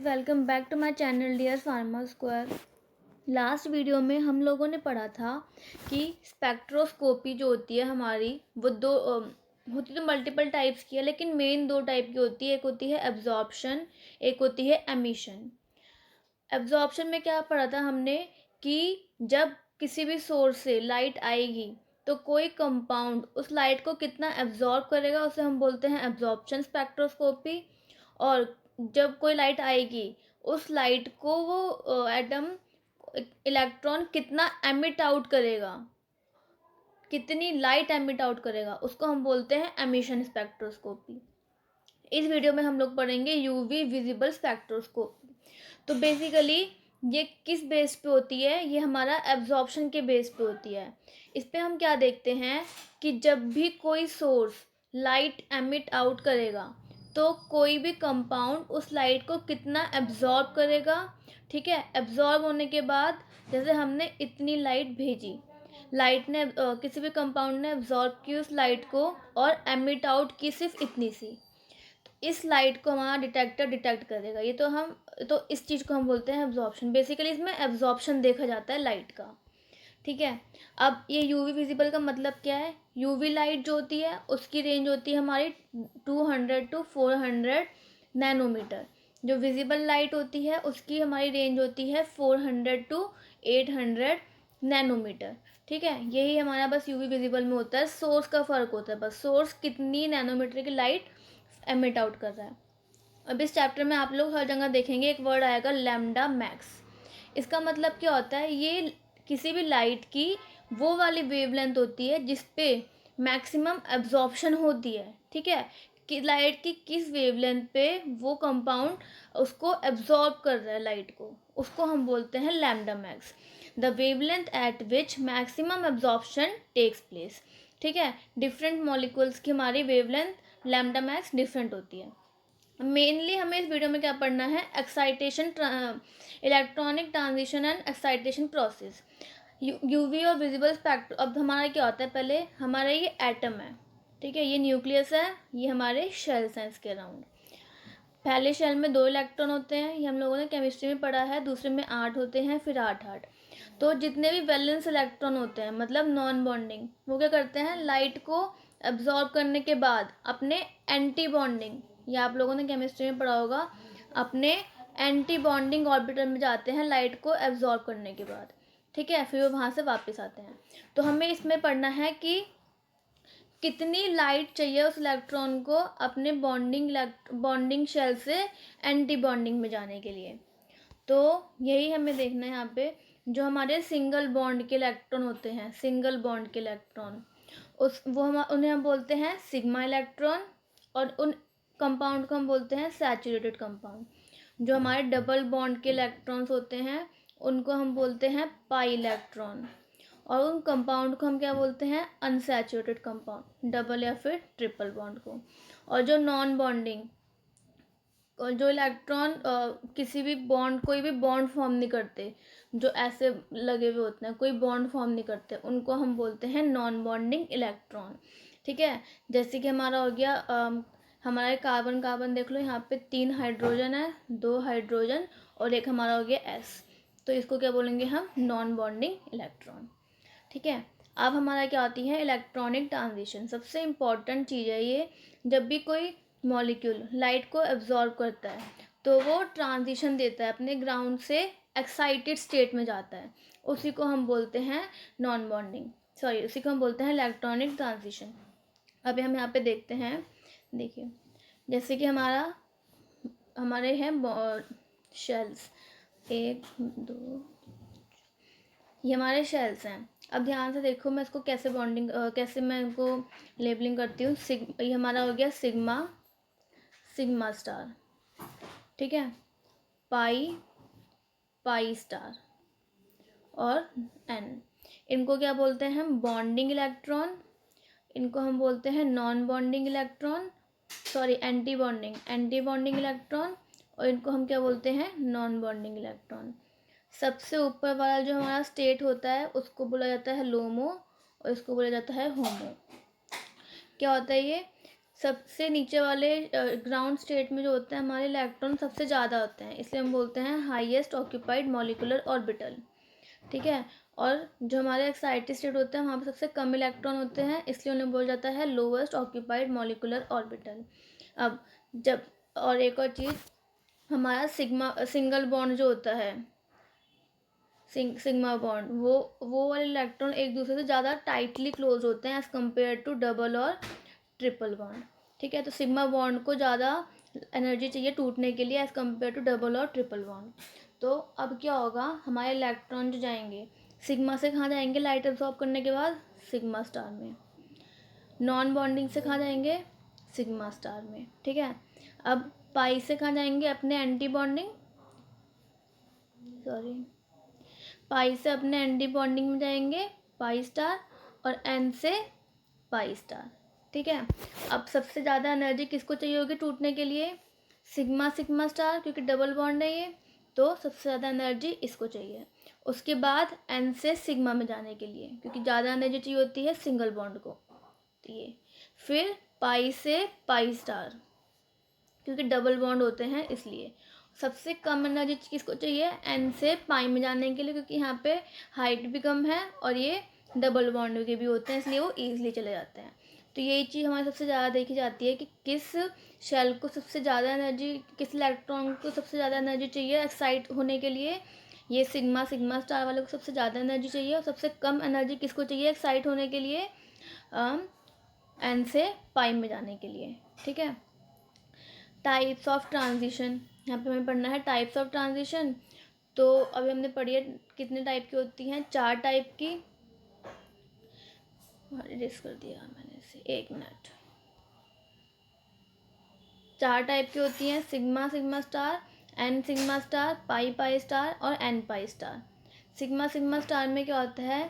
Welcome back to my channel dear pharma square. Last video में हम लोगों ने पढ़ा था कि स्पेक्ट्रोस्कोपी जो होती है हमारी वो होती तो मल्टीपल टाइप्स की है, लेकिन मेन दो टाइप की होती है। एक होती है एब्जॉर्प्शन, एक होती है एमिशन। एब्जॉर्प्शन में क्या पढ़ा था हमने कि जब किसी भी सोर्स से लाइट आएगी तो कोई कंपाउंड उस लाइट को कितना एब्जॉर्ब करेगा उसे हम बोलते हैं एब्जॉर्प्शन स्पेक्ट्रोस्कोपी। और जब कोई लाइट आएगी उस लाइट को वो एटम इलेक्ट्रॉन कितना एमिट आउट करेगा, कितनी लाइट एमिट आउट करेगा, उसको हम बोलते हैं एमिशन स्पेक्ट्रोस्कोपी। इस वीडियो में हम लोग पढ़ेंगे यूवी विजिबल स्पेक्ट्रोस्कोपी। तो बेसिकली ये किस बेस पे होती है? ये हमारा एब्जॉर्प्शन के बेस पे होती है। इस पे हम क्या देखते हैं कि जब भी कोई सोर्स लाइट एमिट आउट करेगा तो कोई भी कंपाउंड उस लाइट को कितना एब्जॉर्ब करेगा। ठीक है, एब्जॉर्ब होने के बाद जैसे हमने इतनी लाइट भेजी, लाइट ने किसी भी कंपाउंड ने एब्जॉर्ब की उस लाइट को और एमिट आउट की सिर्फ इतनी सी, इस लाइट को हमारा डिटेक्टर डिटेक्ट करेगा। ये तो इस चीज़ को हम बोलते हैं एब्जॉर्प्शन। बेसिकली इसमें एब्जॉर्प्शन देखा जाता है लाइट का। ठीक है, अब ये यूवी विजिबल का मतलब क्या है? यूवी लाइट जो होती है उसकी रेंज होती है हमारी 200 to 400 नैनोमीटर। जो विजिबल लाइट होती है उसकी हमारी रेंज होती है 400 to 800 नैनोमीटर। ठीक है, यही हमारा बस यूवी विजिबल में होता है। सोर्स का फ़र्क होता है, बस सोर्स कितनी नैनोमीटर की लाइट एमिट आउट कर रहा है। अब इस चैप्टर में आप लोग हर जगह देखेंगे एक वर्ड आएगा लैम्डा मैक्स। इसका मतलब क्या होता है? ये किसी भी लाइट की वो वाली वेवलेंथ होती है जिस पे मैक्सिमम एब्जॉर्प्शन होती है। ठीक है, कि लाइट की किस वेवलेंथ पे वो कंपाउंड उसको एब्जॉर्ब कर रहा है लाइट को, उसको हम बोलते हैं lambda max, the wavelength at which maximum absorption takes place. ठीक है, डिफरेंट मॉलिक्यूल्स की हमारी वेवलेंथ लैम्डा मैक्स डिफरेंट होती है। मेनली हमें इस वीडियो में क्या पढ़ना है? Excitation, electronic transition and excitation process, UV और विजिबल स्पेक्ट्रम। अब हमारा क्या होता है? पहले हमारा ये एटम है, ठीक है, ये न्यूक्लियस है, ये हमारे शेल्स हैं इसके अराउंड। पहले शेल में 2 इलेक्ट्रॉन होते हैं, ये हम लोगों ने केमिस्ट्री में पढ़ा है। दूसरे में 8 होते हैं, फिर 8 तो जितने भी वैलेंस इलेक्ट्रॉन होते हैं मतलब नॉन बॉन्डिंग, वो क्या करते हैं? लाइट को एब्जॉर्ब करने के बाद अपने एंटी बॉन्डिंग, या आप लोगों ने केमिस्ट्री में पढ़ा होगा, अपने एंटी बॉन्डिंग ऑर्बिटल में जाते हैं लाइट को एब्जॉर्ब करने के बाद। ठीक है, फिर वो वहाँ से वापस आते हैं। तो हमें इसमें पढ़ना है कि कितनी लाइट चाहिए उस इलेक्ट्रॉन को अपने बॉन्डिंग शेल से एंटी बॉन्डिंग में जाने के लिए। तो यही हमें देखना है यहाँ पे। जो हमारे सिंगल बॉन्ड के इलेक्ट्रॉन होते हैं, सिंगल बॉन्ड के इलेक्ट्रॉन, उन्हें हम बोलते हैं सिग्मा इलेक्ट्रॉन। और उन कंपाउंड को हम बोलते हैं सैचुरेटेड कंपाउंड। जो हमारे डबल बॉन्ड के इलेक्ट्रॉन्स होते हैं उनको हम बोलते हैं पाई इलेक्ट्रॉन। और उन कंपाउंड को हम क्या बोलते हैं? अनसैचुरेटेड कंपाउंड, डबल या फिर ट्रिपल बॉन्ड को। और जो नॉन बॉन्डिंग, जो इलेक्ट्रॉन किसी भी बॉन्ड, कोई भी बॉन्ड फॉर्म नहीं करते, जो ऐसे लगे हुए होते हैं, कोई बॉन्ड फॉर्म नहीं करते, उनको हम बोलते हैं नॉन बॉन्डिंग इलेक्ट्रॉन। ठीक है, जैसे कि हमारा हो गया हमारा कार्बन, कार्बन देख लो, यहाँ पे 3 हाइड्रोजन है, 2 हाइड्रोजन और एक हमारा हो गया एस। तो इसको क्या बोलेंगे हम? Non bonding electron. ठीक है, अब हमारा क्या आती है? Electronic transition. सबसे इम्पॉर्टेंट चीज़ है ये। जब भी कोई मॉलिक्यूल लाइट को एब्जॉर्ब करता है तो वो ट्रांजिशन देता है, अपने ग्राउंड से एक्साइटेड स्टेट में जाता है, उसी को हम बोलते हैं नॉन बॉन्डिंग, सॉरी, उसी को हम बोलते हैं इलेक्ट्रॉनिक ट्रांजिशन। अभी हम यहाँ पे देखते हैं, देखिए, जैसे कि हमारे हैं शेल्स, 1 2, ये हमारे शेल्स हैं। अब ध्यान से देखो, मैं इसको कैसे कैसे मैं इनको लेबलिंग करती हूँ। ये हमारा हो गया सिग्मा, सिग्मा स्टार। ठीक है, पाई, पाई स्टार और एन। इनको क्या बोलते हैं हम? Bonding electron. इनको हम बोलते हैं non bonding electron, sorry, anti bonding, anti bonding electron. और इनको हम क्या बोलते हैं? Non bonding electron. सबसे ऊपर वाला जो हमारा स्टेट होता है उसको बोला जाता है लोमो और इसको बोला जाता है होमो। क्या होता है ये? सबसे नीचे वाले ग्राउंड स्टेट में जो होते हैं हमारे इलेक्ट्रॉन सबसे ज़्यादा होते हैं, इसलिए हम बोलते हैं हाईएस्ट ऑक्यूपाइड मॉलिक्यूलर ऑर्बिटल, ठीक है। और जो हमारे एक्साइटेड स्टेट होते हैं वहाँ पर सबसे कम इलेक्ट्रॉन होते हैं, इसलिए उन्हें बोला जाता है लोवेस्ट ऑक्यूपाइड मॉलिक्यूलर ऑर्बिटल। अब जब और एक और चीज़, हमारा सिंगल बॉन्ड जो होता है सिग्मा बॉन्ड, वो वाले इलेक्ट्रॉन एक दूसरे से ज़्यादा टाइटली क्लोज होते हैं एज़ कम्पेयर टू डबल और ट्रिपल बॉन्ड, ठीक है। तो सिग्मा बॉन्ड को ज़्यादा एनर्जी चाहिए टूटने के लिए एज़ कम्पेयर टू डबल और ट्रिपल बॉन्ड। तो अब क्या होगा, हमारे इलेक्ट्रॉन जो जाएंगे सिग्मा से कहाँ जाएंगे लाइट एब्जॉर्ब करने के बाद, सिग्मा स्टार में। नॉन बॉन्डिंग से कहाँ जाएंगे, सिग्मा स्टार में, ठीक है। अब पाई से कहाँ जाएंगे, अपने एंटी बॉन्डिंग पाई से अपने एंटी बॉन्डिंग में जाएंगे पाई स्टार, और एन से पाई स्टार, ठीक है। अब सबसे ज़्यादा एनर्जी किसको चाहिए होगी टूटने के लिए, सिग्मा स्टार, क्योंकि डबल बॉन्ड है ये, तो सबसे ज़्यादा एनर्जी इसको चाहिए। उसके बाद एन से सिग्मा में जाने के लिए, क्योंकि ज़्यादा एनर्जी चाहिए होती है सिंगल बॉन्ड को, तो ये। फिर पाई से पाई स्टार, क्योंकि डबल बॉन्ड होते हैं इसलिए। सबसे कम एनर्जी किसको चाहिए, एन से पाई में जाने के लिए, क्योंकि यहाँ पे हाइट भी कम है और ये डबल बॉन्ड के भी होते हैं, इसलिए वो ईजिली चले जाते हैं। तो यही चीज़ हमारी सबसे ज़्यादा देखी जाती है कि किस शेल को सबसे ज़्यादा एनर्जी, किस इलेक्ट्रॉन को सबसे ज़्यादा एनर्जी चाहिए एक्साइट होने के लिए। ये सिग्मा स्टार वाले को सबसे ज़्यादा एनर्जी चाहिए, और सबसे कम एनर्जी किसको चाहिए एक्साइट होने के लिए, एन से पाई में जाने के लिए, ठीक है। टाइप्स ऑफ ट्रांजिशन, यहाँ पे हमें पढ़ना है टाइप्स ऑफ ट्रांजिशन। तो अभी हमने पढ़ी है कितने टाइप की होती हैं, 4 टाइप की। इरेज कर दिया मैंने इसे, 1 मिनट। 4 टाइप की होती हैं, sigma star, n sigma star, pi star और n pi star. Sigma star में क्या होता है,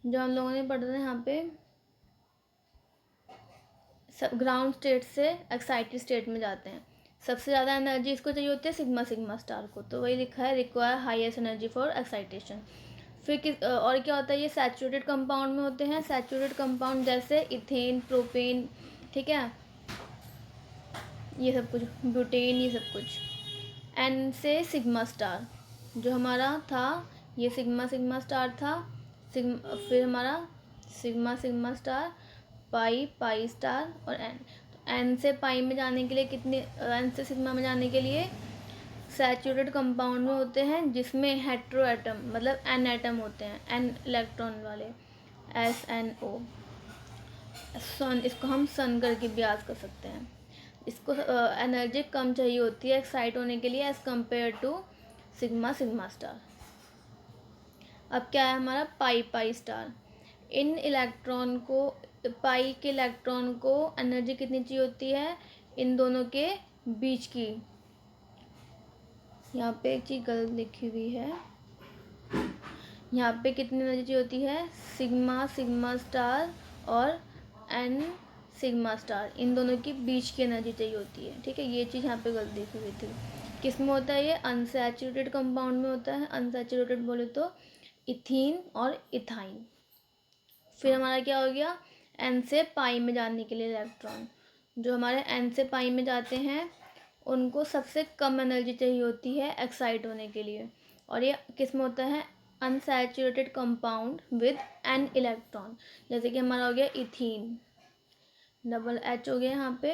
जो हम लोगों ने पढ़ा था यहाँ पे, सब ग्राउंड स्टेट से एक्साइटेड स्टेट में जाते हैं। सबसे ज़्यादा एनर्जी इसको चाहिए होती है सिग्मा स्टार को, तो वही लिखा है require highest energy for excitation. फिर और क्या होता है, ये सैचुरेटेड कंपाउंड में होते हैं, सैचुरेटेड कंपाउंड जैसे इथेन, प्रोपेन, ठीक है, ये सब कुछ, ब्यूटेन, ये सब कुछ। एन से सिग्मा स्टार, जो हमारा था ये सिग्मा स्टार था, फिर हमारा सिग्मा स्टार, पाई स्टार और एन। तो एन से पाई में जाने के लिए कितने, एन से सिग्मा में जाने के लिए सैचुरेटेड कंपाउंड में होते हैं जिसमें हेट्रो एटम मतलब एन एटम होते हैं, एन इलेक्ट्रॉन वाले, SNO। इसको हम सन करके भी याद कर सकते हैं। इसको एनर्जी कम चाहिए होती है एक्साइट होने के लिए as compare to sigma star. अब क्या है हमारा पाई स्टार। इन इलेक्ट्रॉन को, पाई के इलेक्ट्रॉन को एनर्जी कितनी चाहिए होती है, इन दोनों के बीच की, यहाँ पे एक चीज़ गलत लिखी हुई है, यहाँ पे कितनी एनर्जी चाहिए होती है, सिग्मा स्टार और एन सिग्मा स्टार, इन दोनों के बीच की एनर्जी चाहिए होती है, ठीक है। ये चीज़ यहाँ पे गलत लिखी हुई थी। किस में होता है ये, अनसैचुरेटेड कंपाउंड में होता है। अनसैचुरेटेड बोले तो इथीन और इथाइन। फिर हमारा क्या हो गया, एन से पाई में जाने के लिए इलेक्ट्रॉन, जो हमारे एन से पाई में जाते हैं उनको सबसे कम एनर्जी चाहिए होती है एक्साइट होने के लिए, और ये किस में होता है, unsaturated compound with an electron. जैसे कि हमारा हो गया इथीन, डबल H हो गया यहाँ पे,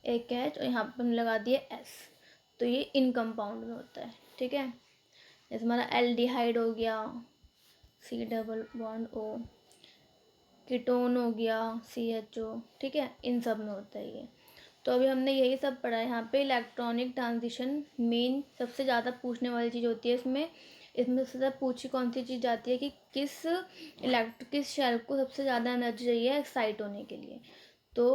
एक H और यहाँ पे हम लगा दिए S, तो ये इन कंपाउंड में होता है, ठीक है। जैसे हमारा एल्डिहाइड हो गया, C double bond O, ketone हो गया CHO, ठीक है, इन सब में होता है ये। तो अभी हमने यही सब पढ़ा है यहाँ पे। इलेक्ट्रॉनिक ट्रांजिशन मेन सबसे ज़्यादा पूछने वाली चीज़ होती है इसमें सबसे ज़्यादा पूछी कौन सी चीज़ जाती है कि किस शेल को सबसे ज़्यादा एनर्जी चाहिए एक्साइट होने के लिए। तो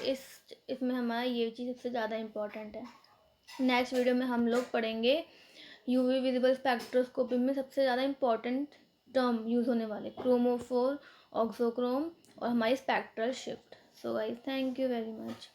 इसमें हमारा ये चीज़ सबसे ज़्यादा इम्पोर्टेंट है। नेक्स्ट वीडियो में हम लोग पढ़ेंगे UV विजिबल स्पेक्ट्रोस्कोपी में सबसे ज़्यादा इम्पोर्टेंट टर्म यूज़ होने वाले, क्रोमोफोर, ऑक्सोक्रोम और हमारी spectral shift. So guys, thank you very much.